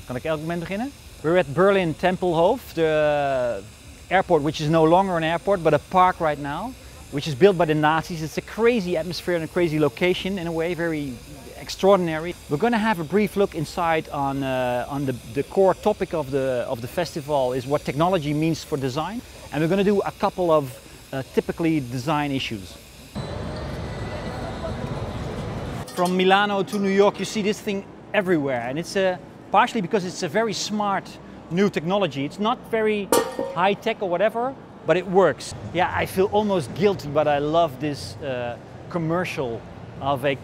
Kan ik elk moment beginnen? We're at Berlin Tempelhof, the airport which is no longer an airport but a park right now, which is built by the Nazis. It's a crazy atmosphere and a crazy location in a way, very extraordinary. We're going to have a brief look inside on the core topic of the festival is what technology means for design. And we're going to do a couple of typically design issues. From Milano to New York, you see this thing everywhere, and it's partially because it's a very smart new technology. It's not very high tech or whatever, but it works. Yeah, I feel almost guilty, but I love this commercial of a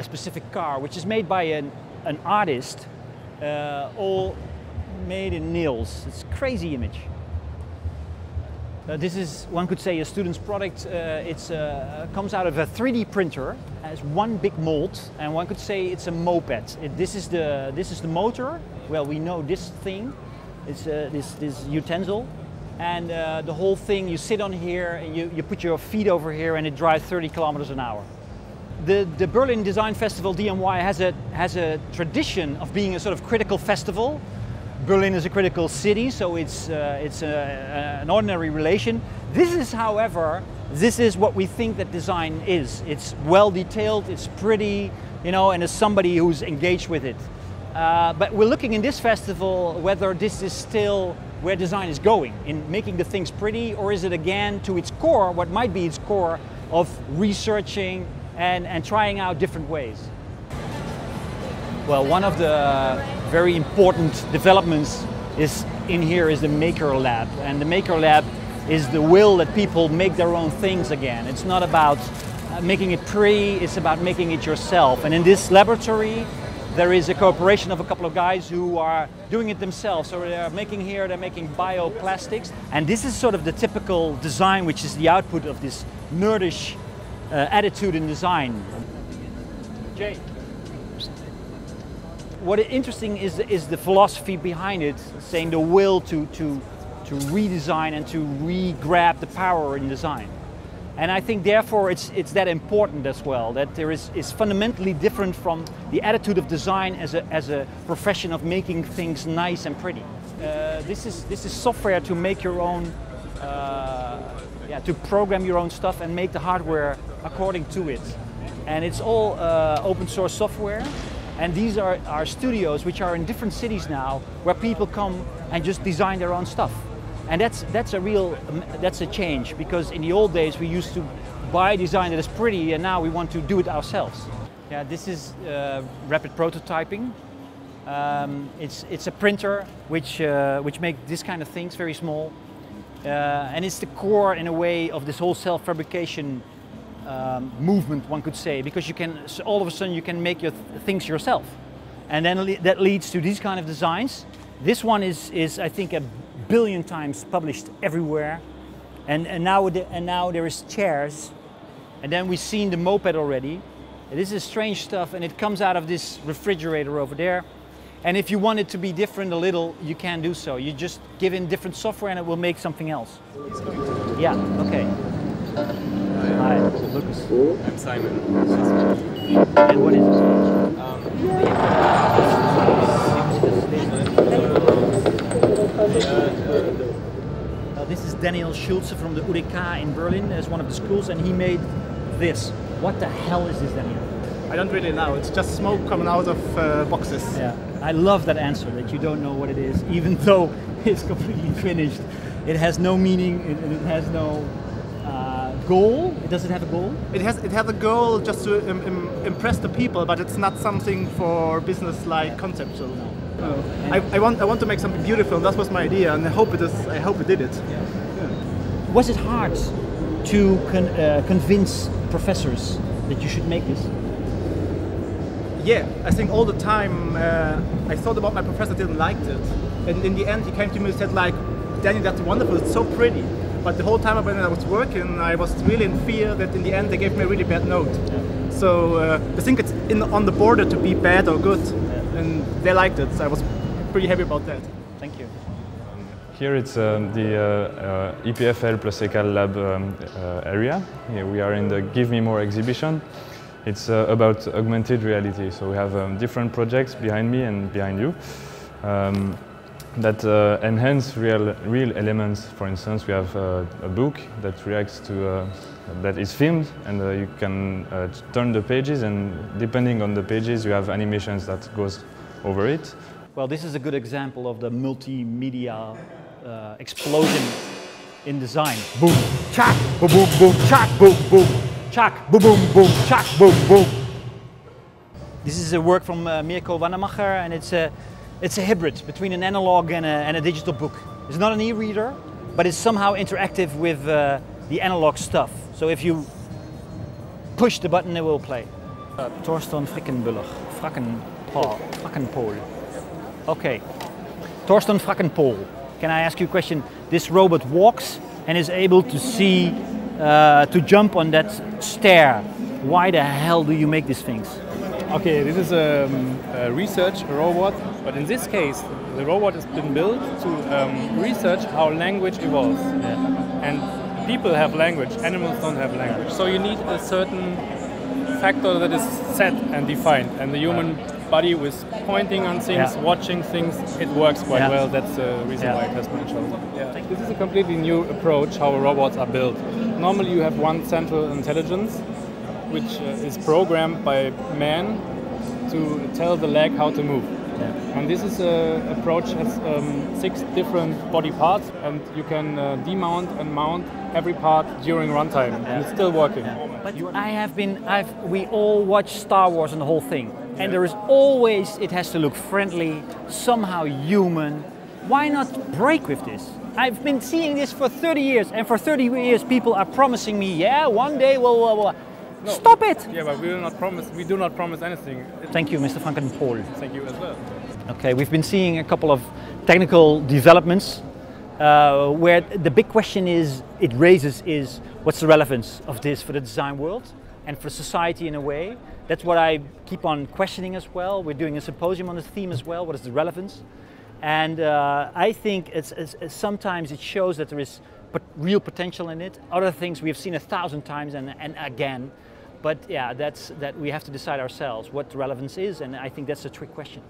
specific car, which is made by an artist, all made in nails. It's a crazy image. This is, one could say, a student's product. It comes out of a 3D printer, has one big mold, and one could say it's a moped. This is the motor. Well, we know this thing. It's this utensil, and the whole thing, you sit on here, and you put your feet over here, and it drives 30 kilometers an hour. The Berlin Design Festival DMY has a tradition of being a sort of critical festival. Berlin is a critical city, so it's an ordinary relation. This is, however, this is what we think that design is. It's well detailed, it's pretty, you know, and as somebody who's engaged with it. But we're looking in this festival whether this is still where design is going, in making the things pretty, or is it again to its core, what might be its core, of researching and trying out different ways. Well, one of the very important developments in here is the Maker Lab. And the Maker Lab is the will that people make their own things again. It's not about making it pretty, it's about making it yourself. And in this laboratory, there is a cooperation of a couple of guys who are doing it themselves. So they're making bioplastics. And this is sort of the typical design, which is the output of this nerdish attitude in design. Jay. What is interesting is the philosophy behind it, saying the will to redesign and to re-grab the power in design. And I think therefore it's that important as well, that there is fundamentally different from the attitude of design as a profession of making things nice and pretty. This is software to make your own, to program your own stuff and make the hardware according to it. And it's all open source software. And these are studios which are in different cities now, where people come and just design their own stuff. And that's a change, because in the old days we used to buy design that is pretty, and now we want to do it ourselves. Yeah, this is rapid prototyping. It's a printer which makes this kind of things very small, and it's the core in a way of this whole self-fabrication movement, one could say, because all of a sudden you can make your things yourself, and then that leads to these kind of designs. This one is I think 1 billion times published everywhere, and now there is chairs, and then we've seen the moped already. This is strange stuff, and it comes out of this refrigerator over there. And if you want it to be different a little, you can do so. You just give in different software and it will make something else. Yeah, okay. Hi, Lucas. I'm Simon. And what is this is Daniel Schulze from the UDK in Berlin as one of the schools, and he made this. What the hell is this, Daniel? I don't really know. It's just smoke coming out of boxes. Yeah, I love that answer, that you don't know what it is, even though it's completely finished. It has no meaning, it has no goal. Does it have a goal? It has a goal just to impress the people, but it's not something for business like conceptual. No. I want to make something beautiful, and that was my idea, and I hope it did it. Yeah. Yeah. Was it hard to convince professors that you should make this? Yeah, I think all the time I thought about my professor didn't like it, and in the end he came to me and said like, Daniel, that's wonderful, it's so pretty. But the whole time when I was working, I was really in fear that in the end they gave me a really bad note. Yeah. So I think it's on the border to be bad or good, yeah. And they liked it, so I was pretty happy about that. Thank you. Here it's the EPFL plus ECAL Lab area. Here we are in the Give Me More exhibition. It's about augmented reality, so we have different projects behind me and behind you. that enhance real elements. For instance, we have a book that reacts to that is filmed, and you can turn the pages, and depending on the pages, you have animations that goes over it. Well, this is a good example of the multimedia explosion in design. Boom, chak, boom, boom, boom, chak, boom, boom, chak, boom, boom, boom, chak, boom, boom. This is a work from Mirko Wannemacher, and it's a hybrid between an analog and a digital book. It's not an e-reader, but it's somehow interactive with the analog stuff. So if you push the button, it will play. Torsten Frickenbullig, Frackenpool. Okay, Torsten Frackenpool. Can I ask you a question? This robot walks and is able to see, to jump on that stair. Why the hell do you make these things? Okay, this is a research robot, but in this case, the robot has been built to research how language evolves. Yeah. And people have language, animals don't have language. So you need a certain factor that is set and defined, and the human body with pointing on things, watching things, it works quite well. That's the reason why it has been chosen. This is a completely new approach how robots are built. Normally you have one central intelligence, which is programmed by man to tell the leg how to move. And this is approach has 6 different body parts, and you can demount and mount every part during runtime, and it's still working. But we all watch Star Wars and the whole thing, and there is always, it has to look friendly, somehow human. Why not break with this? I've been seeing this for 30 years, and for 30 years people are promising me, yeah, one day we'll. No. Stop it! Yeah, but we do not promise anything. Thank you, Mr. Frankenpool. Thank you as well. Okay, we've been seeing a couple of technical developments where the big question it raises is what's the relevance of this for the design world and for society in a way. That's what I keep on questioning as well. We're doing a symposium on this theme as well. What is the relevance? And I think sometimes it shows that there is real potential in it. Other things we've seen 1,000 times and again. But yeah, that we have to decide ourselves what the relevance is, and I think that's a trick question.